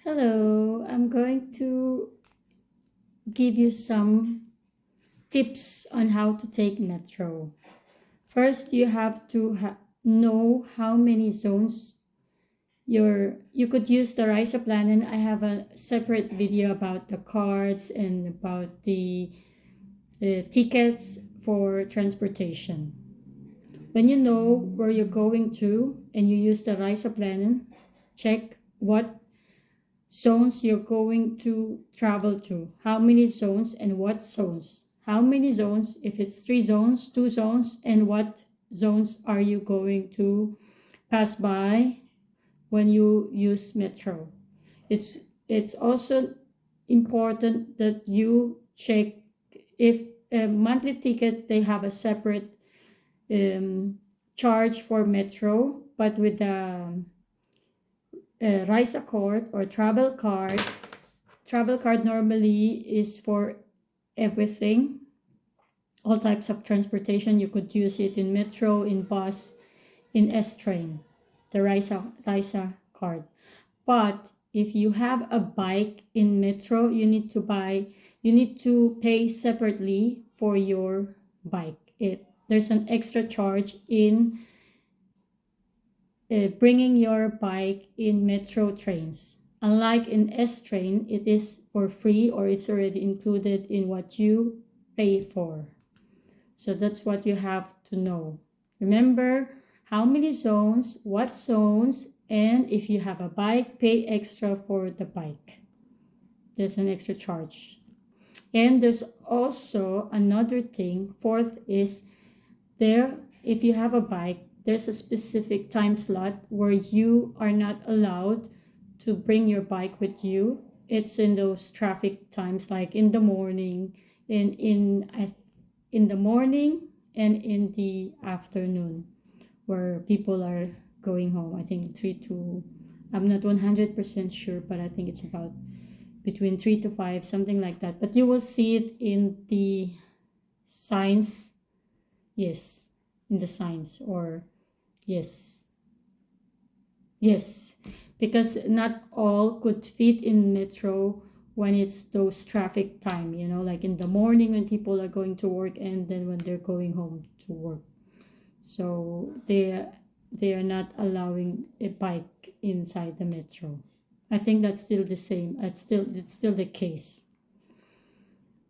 Hello, I'm going to give you some tips on how to take metro. First, you have to know how many zones you could use the Plan, and I have a separate video about the cards and about the tickets for transportation. When you know where you're going to and you use the Plan, check what zones you're going to travel to, how many zones and what zones, how many zones, if it's 3 zones, 2 zones, and what zones are you going to pass by when you use metro. It's also important that you check if a monthly ticket they have a separate charge for metro, but with the Rise Accord or travel card normally is for everything, all types of transportation. You could use it in metro, in bus, in S train, the Risa card. But if you have a bike in metro, you need to pay separately for your bike. There's an extra charge in bringing your bike in metro trains. Unlike in S train, it is for free or it's already included in what you pay for. So that's what you have to know. Remember how many zones, what zones, and if you have a bike, pay extra for the bike. There's an extra charge. And there's also another thing. Fourth is if you have a bike, there's a specific time slot where you are not allowed to bring your bike with you. It's in those traffic times, like in the morning, in the morning and in the afternoon, where people are going home. I think I'm not 100% sure, but I think it's about between 3 to 5, something like that. But you will see it in the signs. Yes, in the signs, or yes, because not all could fit in metro when it's those traffic time, like in the morning when people are going to work and then when they're going home to work. So they are not allowing a bike inside the metro. I think that's still the same. It's still the case.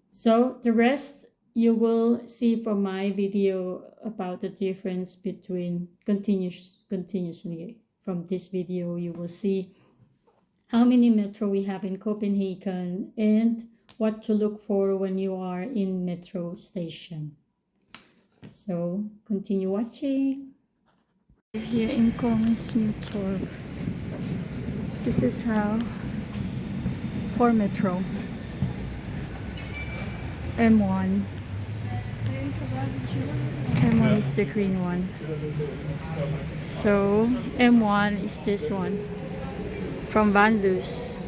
So the rest you will see from my video about the difference between continuously. From this video, you will see how many metro we have in Copenhagen and what to look for when you are in metro station. So continue watching. Here in Kongens Nytorv. This is how for metro. M1. M1 is the green one. So M1 is this one. From Vanlus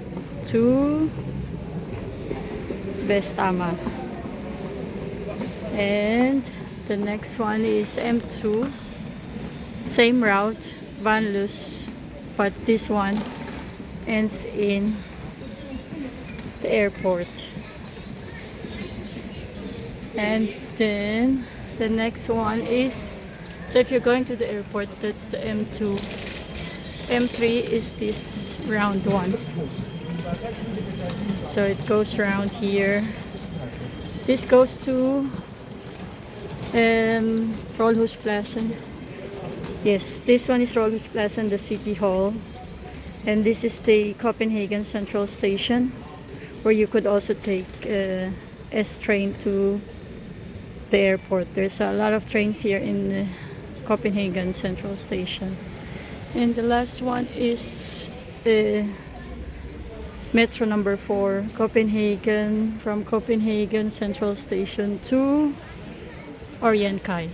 to Vestama. And the next one is M2. Same route, Vanlus, but this one ends in the airport. And then the next one is, so if you're going to the airport, that's the M2. M3 is this round one. So it goes around here. This goes to Rådhuspladsen. Yes, this one is Rådhuspladsen, the city hall. And this is the Copenhagen Central Station, where you could also take S train to the airport. There's a lot of trains here in Copenhagen Central Station. And the last one is Metro number 4, Copenhagen, from Copenhagen Central Station to Orientkaj.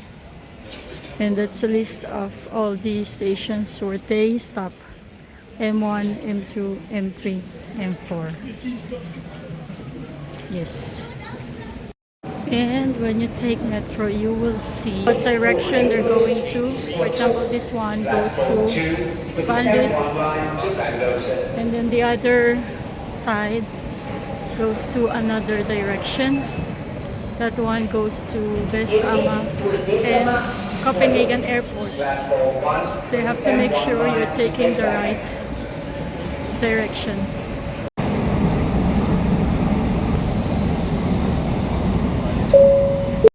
And that's a list of all the stations where they stop. M1, M2, M3, M4. Yes. And when you take metro, you will see what direction they're going to. For example, this one goes to Bandus, and then the other side goes to another direction. That one goes to Vestama and Copenhagen Airport. So you have to make sure you're taking the right direction.